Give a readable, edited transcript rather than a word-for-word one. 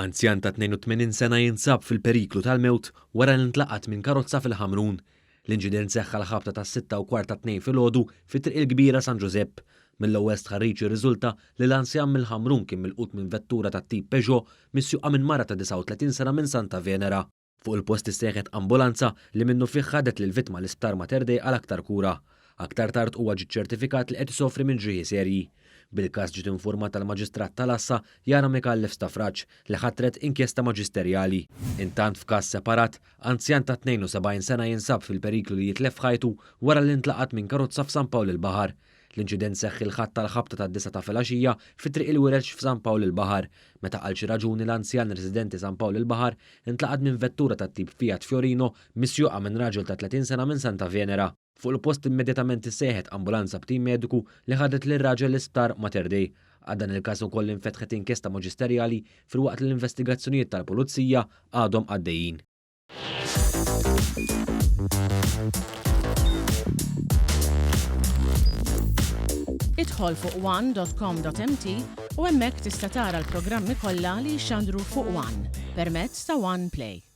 Anzjan ta' 82 sena jinsab fil-periklu tal-mewt wara li ntlaqat minn karozza fil-Ħamrun. L-inċident seħħa l-ħabta ta' 6:15 filgħodu fit-triq il-kbira San Giuseppe. Mill-ewwel stħarriġ irriżulta li l-anzjan mill-Ħamrun kien milqut minn vettura ta' tip Peugeot misjuqa minn mara ta' 39 sena minn Santa Venera. Fuq il-post issejħet ambulanza li minnu fih ħadet lill-vittma l-isptar Mater Dei għal aktar kura. Aktar tard huwa ġie ċertifikat li qed isofri minn ġrieħi serji. Bil-każ ġiet infurmat tal-Maġistrat tal-Assa Jara Mikallef Stafraġġ li ħattret inkjesta maġisterjali. Intant f'każ separat, anzjan ta' 72 sena jinsab fil-periklu li jitlef ħajtu wara li ntlaqat minn karozza f'San Pawl il-Baħar. L-inċident seħħ il-ħadd tal-ħabta tad-9 ta' filgħaxija fit-triq il-Wireġġ f'San Pawl il-Baħar, meta għal xi raġuni l-anzjan residenti San Pawl il-Baħar intlaqat minn vettura tat-tip Fiat Fiorino misjuqa minn raġel ta' 30 sena minn Santa Venera. Fuq il-post immedjatament issejħet ambulanza b'tim mediku li ħadet lir-raġel l-isptar Mater Dei. Għadan il-każ ukoll infetħet inkjesta maġisterjali filwaqt l-investigazzjonijiet tal-Pulizija għadhom għaddejjin. Idħol fuq one.com.mt u hemmhekk tista' tara l-programmi kollha li jxandru fuq One permezz ta' One Play.